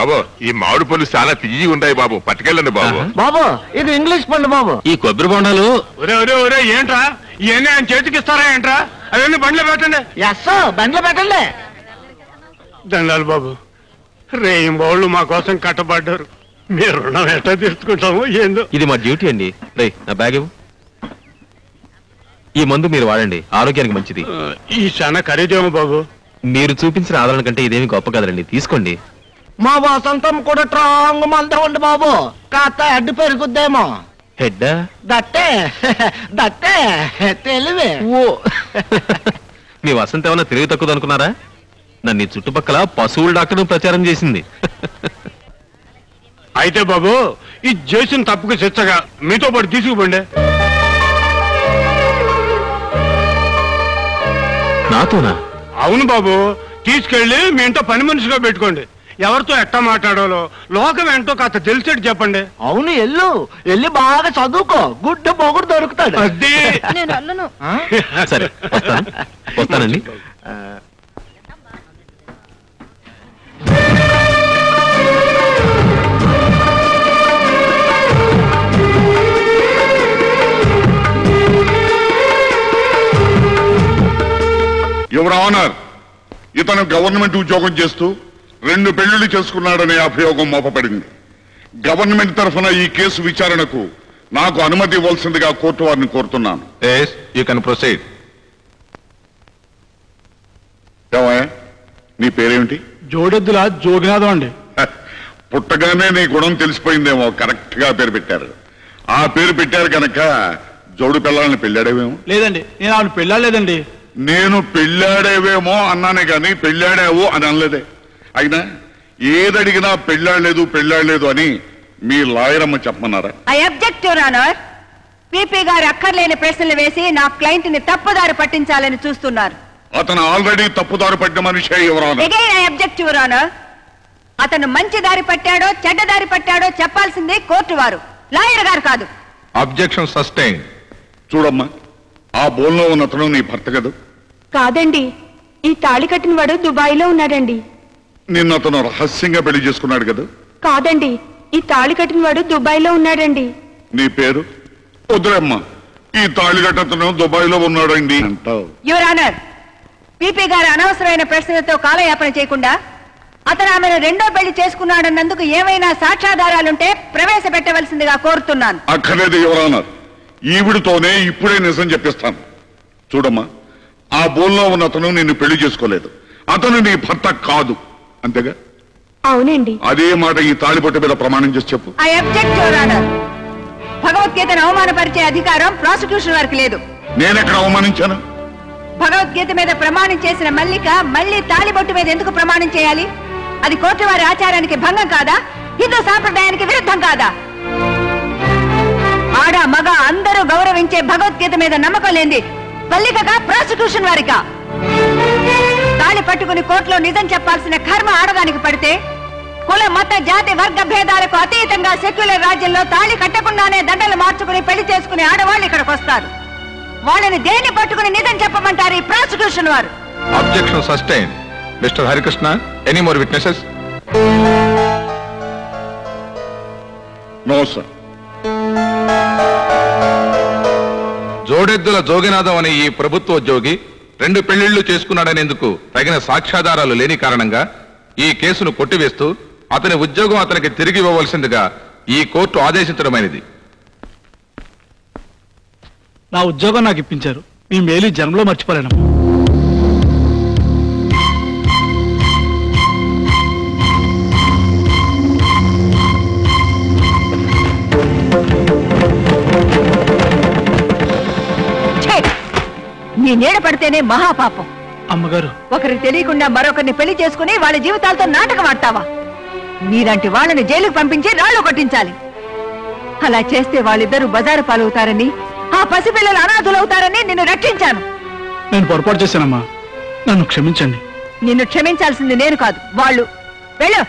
బాబు ఈ మామిడి పళ్ళు చాలా తీయి ఉంటాయి బాబు, పట్టుకెళ్ళండి బాబు. బాబు ఇది ఇంగ్లీష్ పండు బాబు. ఈ కొబ్బరి బొండాలు ఏంట్రా ఇవన్నీ ఆయన చేతికి ఇస్తారా ఏంట్రా? అవన్నీ బండ్లో పెట్టండి. ఎస్ బండ్లో పెట్టండి. దండాలు బాబు, రేయింబోళ్ళు మా కోసం కట్టబడ్డారు. మీరు రుణం ఎట్లా తీసుకుంటాము ఏందో. ఇది మా డ్యూటీ అండి. రే నా బ్యాగ్ ఇవ్వు. ఈ మందు మీరు వాడండి, ఆరోగ్యానికి మంచిది. ఈ చాలా ఖరీదేమో బాబు. మీరు చూపించిన ఆదరణ కంటే ఇదేమి గొప్ప కదండి, తీసుకోండి. మా వసంతం కూడా స్ట్రాంగ్ మంద ఉండి బాబు, కాస్త అడ్డు పెరుగుద్దేమో. హెడ్ దట్టే దట్టే తెలివే. ఓ మీ వసంత ఏమన్నా తిరిగి తక్కువ అనుకున్నారా? నన్ను చుట్టుపక్కల పశువుల డాక్టర్ ప్రచారం చేసింది. అయితే బాబు ఈ చేసిన తప్పుకు శిక్షగా మీతో పాటు తీసుకుపోండి. నాతోనా? అవును బాబు, తీసుకెళ్లి మీ ఇంట్లో పని మనిషిగా పెట్టుకోండి. ఎవరితో ఎట్టా మాట్లాడాలో లోకం ఏంటో కాస్త తెలిసేట్టు చెప్పండి. అవును వెళ్ళి బాగా చదువుకో, గుడ్డ పొగుడు దొరుకుతాడు. అదే సరే వస్తానండి. యువర్ ఆనర్, ఇతను గవర్నమెంట్ ఉద్యోగం చేస్తూ 2 పెళ్లిళ్లు చేసుకున్నాడనే అభియోగం మోపబడింది. గవర్నమెంట్ తరఫున ఈ కేసు విచారణకు నాకు అనుమతి ఇవ్వాల్సిందిగా కోర్టు వారిని కోరుతున్నాను. ఏమయ్య, నీ పేరేమిటి? జోడెద్దుల జోగినాథం అండి. పుట్టగానే నీ గుణం తెలిసిపోయిందేమో, కరెక్ట్ గా పేరు పెట్టారు. ఆ పేరు పెట్టారు కనుక జోడు పిల్లల్ని పెళ్ళాడేవేమో. లేదండి, నేను ఆవిడ పెళ్ళాలేదండి. నేను పెళ్ళాడేవేమో అన్నానే గాని పెళ్ళాడావు అని అనలేదే. అయినా ఏదడిగినా పెళ్ళాడలేదు అని మీ లాయర్ అమ్మ చెప్పమన్నారా? I object your honour. PP గారు అక్కర్లేని ప్రశ్నలు వేసి నా క్లయింట్ ని తప్పుదారి పట్టించాలని చూస్తున్నారు. అతను ఆల్రెడీ తప్పుదారి పట్టిన మనిషి. Again I object your honour. అతను మంచి దారి పట్టాడో చెడ్డ దారి పట్టాడో చెప్పాల్సింది కోర్టు వారు, లాయర్ గారు కాదు. Objection sustain. చూడమ్మా, ఆ బోన్లో ఉన్న అతను నీ భర్త కదా? కాదండి, ఈ తాళి కట్టిన వాడు దుబాయ్లో ఉన్నాడండి. నిన్న అతను రహస్యంగా పెళ్లి చేసుకున్నాడు కదా? కాదండి, ఈ తాళి కట్టిన వాడు దుబాయ్లో ఉన్నాడండి. నీ పేరు? వద్దులేమ్మా, ఈ తాళి కట్టతను దుబాయ్లో ఉన్నాడండి అంటావు. యువర్ ఆనర్, పీపీ గారు అనవసరమైన ప్రశ్నలతో కాలయాపన చేయకుండా అతను ఆమెను 2వ పెళ్లి చేసుకున్నాడన్నందుకు ఏమైనా సాక్ష్యాధారాలుంటే ప్రవేశపెట్టవలసిందిగా కోరుతున్నాను. అక్కర్లేదు యువర్ ఆనర్, ఈవిడితోనే ఇప్పుడే నిజం చెప్పిస్తాను. చూడమ్మా, ఆ బోన్లో ఉన్న అతను నిన్ను పెళ్లి చేసుకోలేదు. అతను నీ భర్త కాదు, అంతేగా? అవునండి. అదే మాట ఈ తాళిబొట్టు మీద ప్రమాణం చేసి చెప్పు. I object your honour. భగవద్గీతను అవమానపరిచే అధికారం ప్రాసిక్యూషన్ వారికి లేదు. నేనెక్కడ అవమానించాను? భగవద్గీత మీద ప్రమాణం చేసిన మల్లిక మళ్ళీ తాళిబొట్టు మీద ఎందుకు ప్రమాణం చేయాలి? అది కోర్టు వారి ఆచారానికి భంగం కాదా? హిందూ సాంప్రదాయానికి విరుద్ధం కాదా? ఆడ మగ అందరూ గౌరవించే భగవద్గీత మీద నమ్మకం లేని మల్లికగా ప్రాసిక్యూషన్ వారికా? తాళి పట్టుకుని కోర్టులో నిజం చెప్పాల్సిన కర్మ ఆడదానికి పడితే కుల మత జాతి వర్గ భేదాలకు అతీతంగా సెక్యులర్ రాజ్యంలో తాళి కట్టకుండానే దండలు మార్చుకుని పెళ్లి చేసుకునే ఆడవాళ్ళు ఇక్కడికి వస్తారు. వాళ్ళని దేన్ని పట్టుకుని నిజం చెప్పమంటారు ఈ ప్రాసిక్యూషన్ వారు? Objection sustain. Mister Harikrishna, any more witnesses? No sir. Jodeddula Joginatham అనే ఈ ప్రభుత్వ ఉద్యోగి 2 పెళ్లిళ్లు చేసుకున్నాడనేందుకు తగిన సాక్ష్యాధారాలు లేని కారణంగా ఈ కేసును కొట్టివేస్తూ అతని ఉద్యోగం అతనికి తిరిగి ఇవ్వవలసిందిగా ఈ కోర్టు ఆదేశించడమైనది. నా ఉద్యోగం నాకు ఇప్పించారు. మీ మేలు జన్మలో మర్చిపోలేనమ్మా. నీ నీడ పడితేనే మహాపాపం. అమ్మగారు, ఒకరికి తెలియకుండా మరొకరిని పెళ్లి చేసుకుని వాళ్ళ జీవితాలతో నాటకం ఆడతావా? నీలాంటి వాళ్ళని జైలుకు పంపించి రాళ్లు కొట్టించాలి. అలా చేస్తే వాళ్ళిద్దరూ బజారు పాలవుతారని, ఆ పసిపిల్లలు అనాథులవుతారని నిన్ను రక్షించాను. నేను పొరపాటు చేశానమ్మా, నన్ను క్షమించండి. నిన్ను క్షమించాల్సింది నేను కాదు, వాళ్ళు. వెళ్ళు.